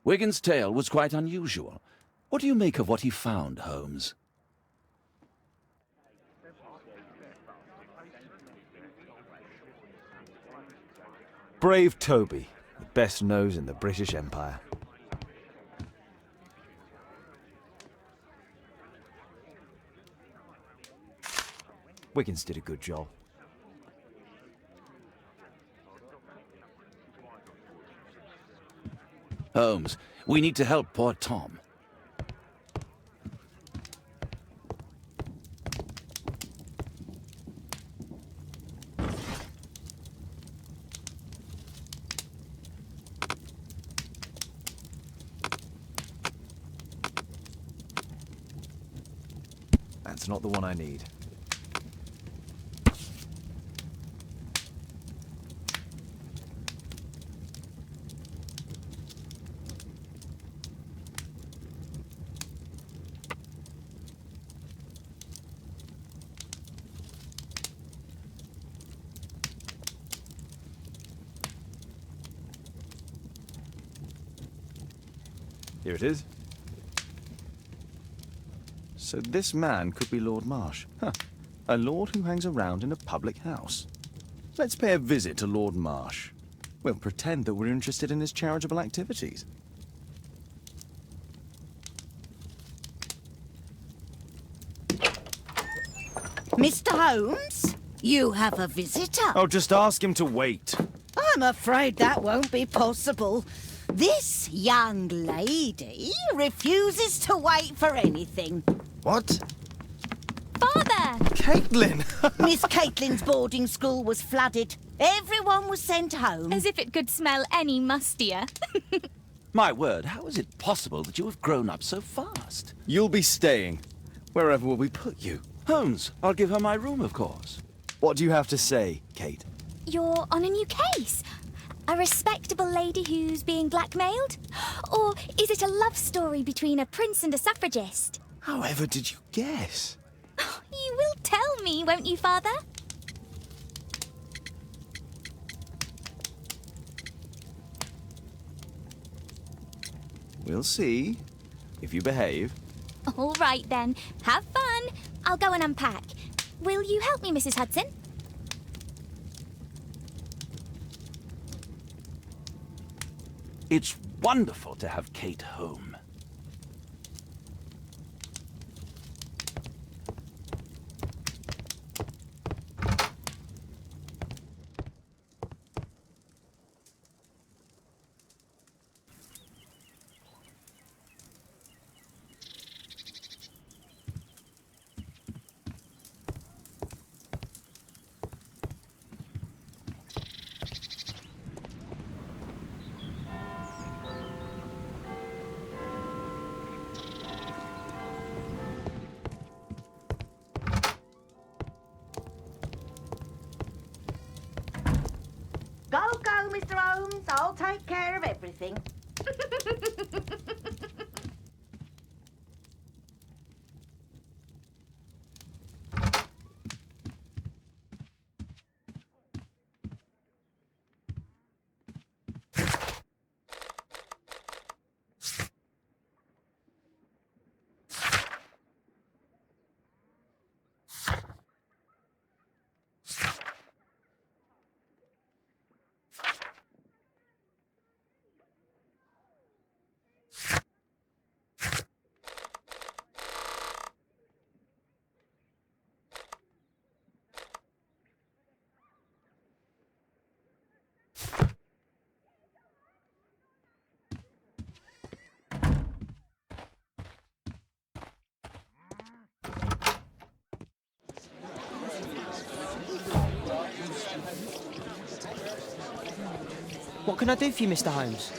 Wigan's tale was quite unusual. What do you make of what he found, Holmes? Brave Toby, the best nose in the British Empire. Wiggins did a good job. Holmes, we need to help poor Tom. That's not the one I need. Here it is. So this man could be Lord Marsh. Huh. A lord who hangs around in a public house. Let's pay a visit to Lord Marsh. We'll pretend that we're interested in his charitable activities. Mr. Holmes, you have a visitor. Oh, just ask him to wait. I'm afraid that won't be possible. This young lady refuses to wait for anything. What? Father! Caitlin! Miss Caitlin's boarding school was flooded. Everyone was sent home. As if it could smell any mustier. My word, how is it possible that you have grown up so fast? You'll be staying. Wherever will we put you? Holmes, I'll give her my room, of course. What do you have to say, Kate? You're on a new case. A respectable lady who's being blackmailed? Or is it a love story between a prince and a suffragist? However did you guess? You will tell me, won't you, Father? We'll see. If you behave. All right, then. Have fun. I'll go and unpack. Will you help me, Mrs. Hudson? It's wonderful to have Kate home. Go, Mr. Holmes. I'll take care of everything. What can I do for you, Mr. Holmes?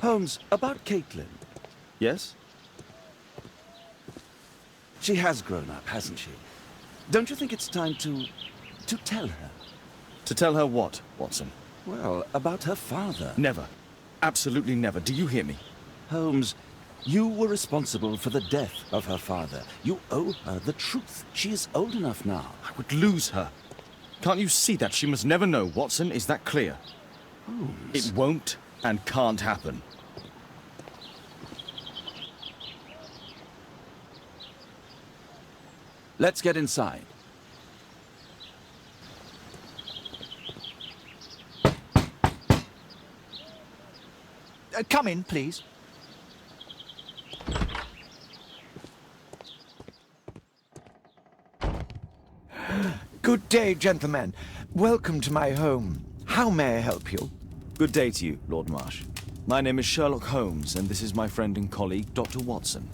Holmes, about Caitlin. Yes? She has grown up, hasn't she? Don't you think it's time to tell her? To tell her what, Watson? Well, about her father. Never. Absolutely never. Do you hear me? Holmes, you were responsible for the death of her father. You owe her the truth. She is old enough now. I would lose her. Can't you see that? She must never know, Watson. Is that clear? Holmes. It won't and can't happen. Let's get inside. Come in, please. Good day, gentlemen. Welcome to my home. How may I help you? Good day to you, Lord Marsh. My name is Sherlock Holmes, and this is my friend and colleague, Dr. Watson.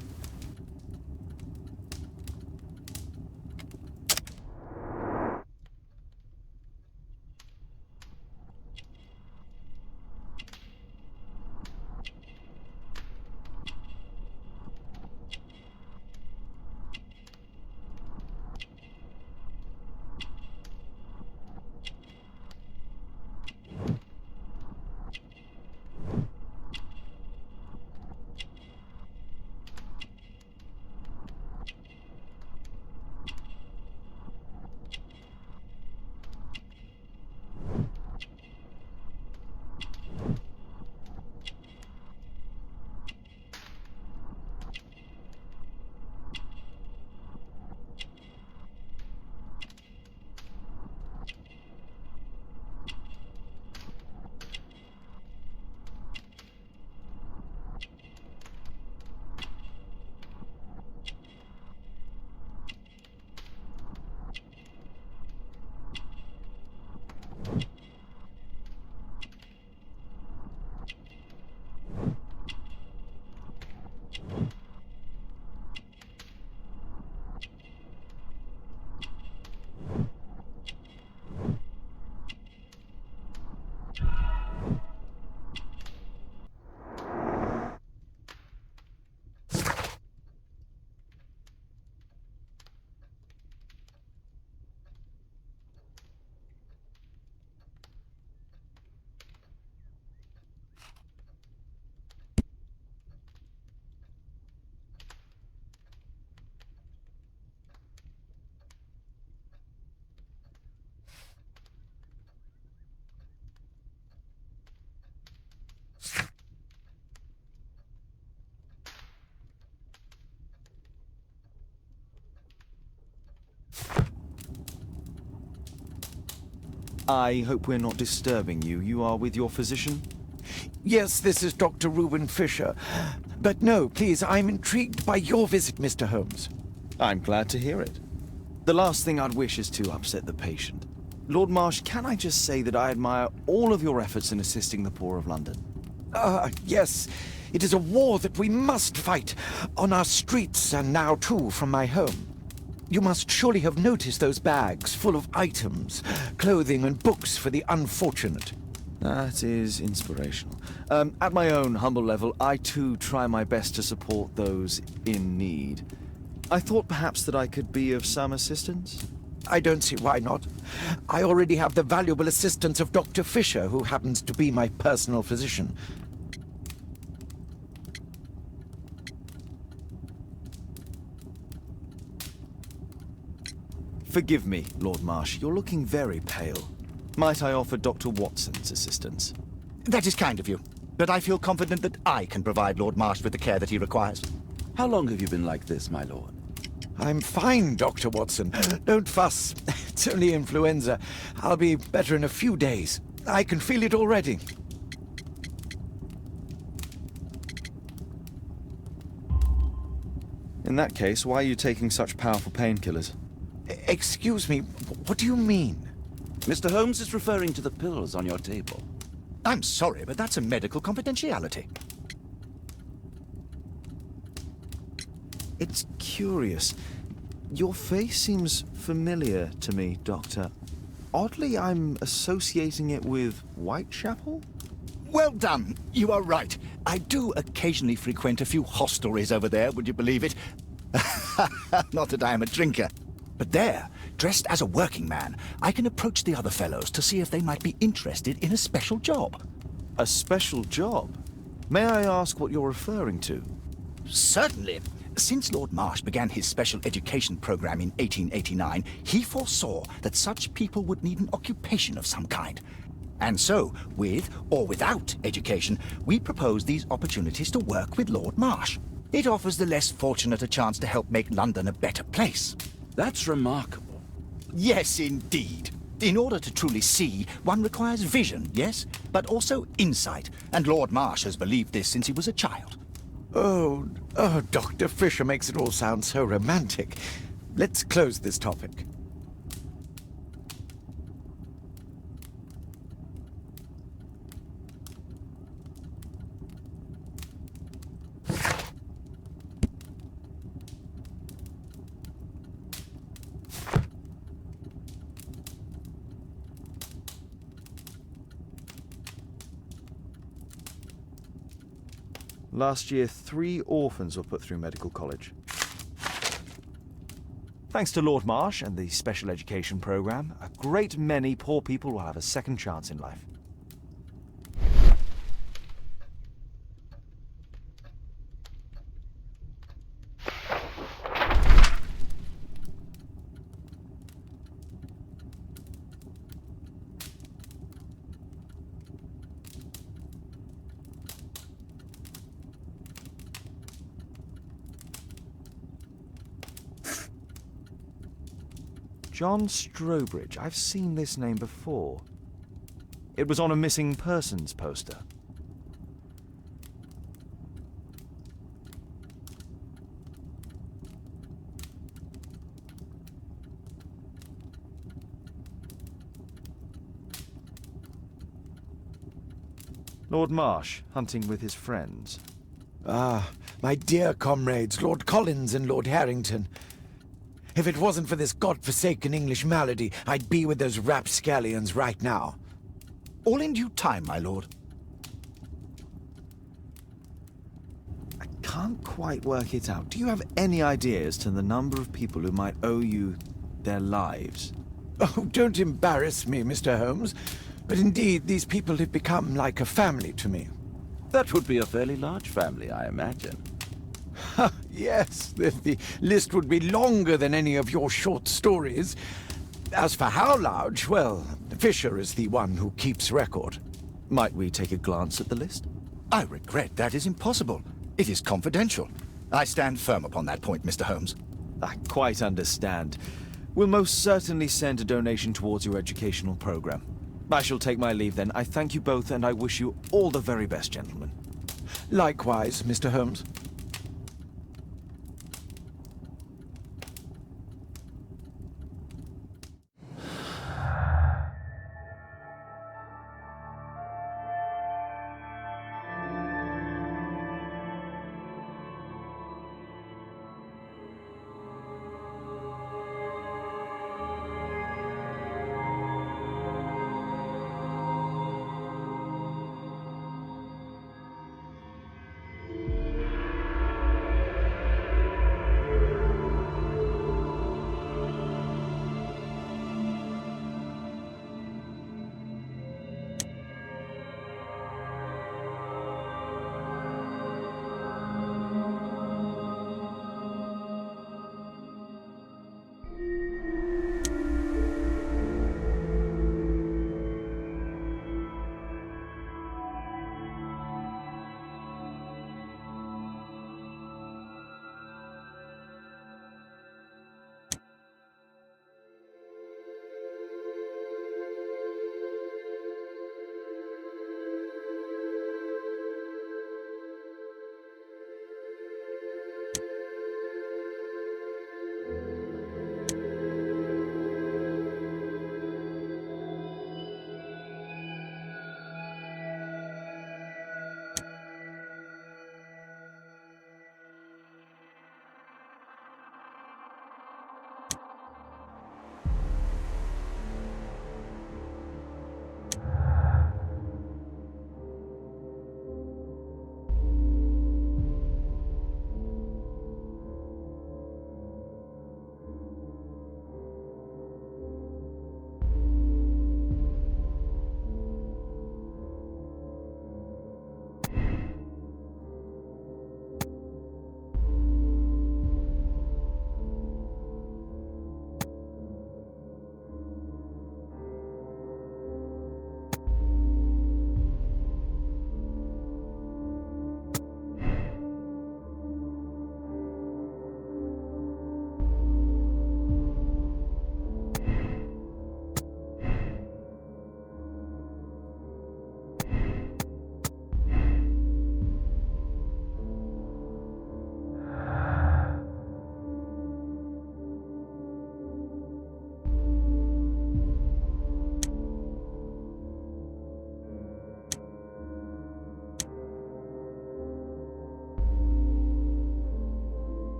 I hope we're not disturbing you. You are with your physician? Yes, this is Dr. Reuben Fisher. But no, please, I'm intrigued by your visit, Mr. Holmes. I'm glad to hear it. The last thing I'd wish is to upset the patient. Lord Marsh, can I just say that I admire all of your efforts in assisting the poor of London? Yes. It is a war that we must fight on our streets and now, too, from my home. You must surely have noticed those bags full of items, clothing and books for the unfortunate. That is inspirational. At my own humble level, I too try my best to support those in need. I thought perhaps that I could be of some assistance. I don't see why not. I already have the valuable assistance of Dr. Fisher, who happens to be my personal physician. Forgive me, Lord Marsh. You're looking very pale. Might I offer Dr. Watson's assistance? That is kind of you, but I feel confident that I can provide Lord Marsh with the care that he requires. How long have you been like this, my lord? I'm fine, Dr. Watson. Don't fuss. It's only influenza. I'll be better in a few days. I can feel it already. In that case, why are you taking such powerful painkillers? Excuse me, what do you mean? Mr. Holmes is referring to the pills on your table. I'm sorry, but that's a medical confidentiality. It's curious. Your face seems familiar to me, Doctor. Oddly, I'm associating it with Whitechapel? Well done. You are right. I do occasionally frequent a few hostelries over there, would you believe it? Not that I am a drinker. But there, dressed as a working man, I can approach the other fellows to see if they might be interested in a special job. A special job? May I ask what you're referring to? Certainly. Since Lord Marsh began his special education program in 1889, he foresaw that such people would need an occupation of some kind. And so, with or without education, we propose these opportunities to work with Lord Marsh. It offers the less fortunate a chance to help make London a better place. That's remarkable. Yes, indeed. In order to truly see, one requires vision, yes, but also insight. And Lord Marsh has believed this since he was a child. Oh, Dr. Fisher makes it all sound so romantic. Let's close this topic. Last year, 3 orphans were put through medical college. Thanks to Lord Marsh and the special education program, a great many poor people will have a second chance in life. John Strobridge. I've seen this name before. It was on a missing persons poster. Lord Marsh, hunting with his friends. Ah, my dear comrades, Lord Collins and Lord Harrington. If it wasn't for this godforsaken English malady, I'd be with those rapscallions right now. All in due time, my lord. I can't quite work it out. Do you have any idea as to the number of people who might owe you their lives? Oh, don't embarrass me, Mr. Holmes. But indeed, these people have become like a family to me. That would be a fairly large family, I imagine. Yes, the list would be longer than any of your short stories. As for how large, well, Fisher is the one who keeps record. Might we take a glance at the list? I regret that is impossible. It is confidential. I stand firm upon that point, Mr. Holmes. I quite understand. We'll most certainly send a donation towards your educational program. I shall take my leave then. I thank you both, and I wish you all the very best, gentlemen. Likewise, Mr. Holmes.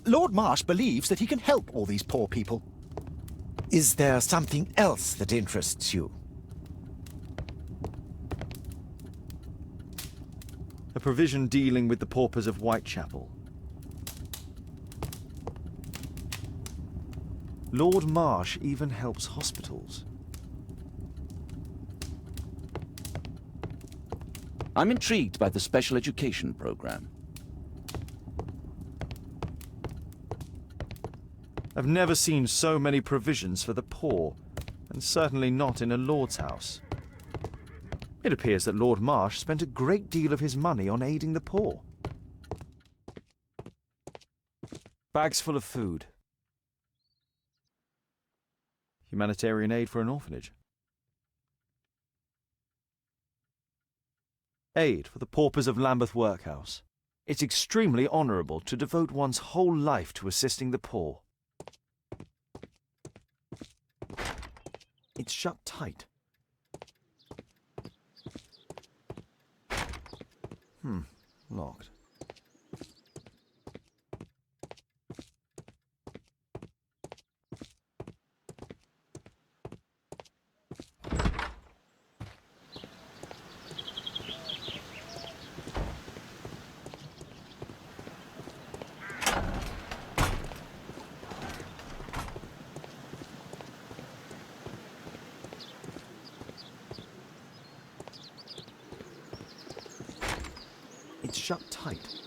Lord Marsh believes that he can help all these poor people. Is there something else that interests you? A provision dealing with the paupers of Whitechapel. Lord Marsh even helps hospitals. I'm intrigued by the special education program. I've never seen so many provisions for the poor, and certainly not in a lord's house. It appears that Lord Marsh spent a great deal of his money on aiding the poor. Bags full of food. Humanitarian aid for an orphanage. Aid for the paupers of Lambeth Workhouse. It's extremely honourable to devote one's whole life to assisting the poor. It's shut tight. Locked. It's shut tight.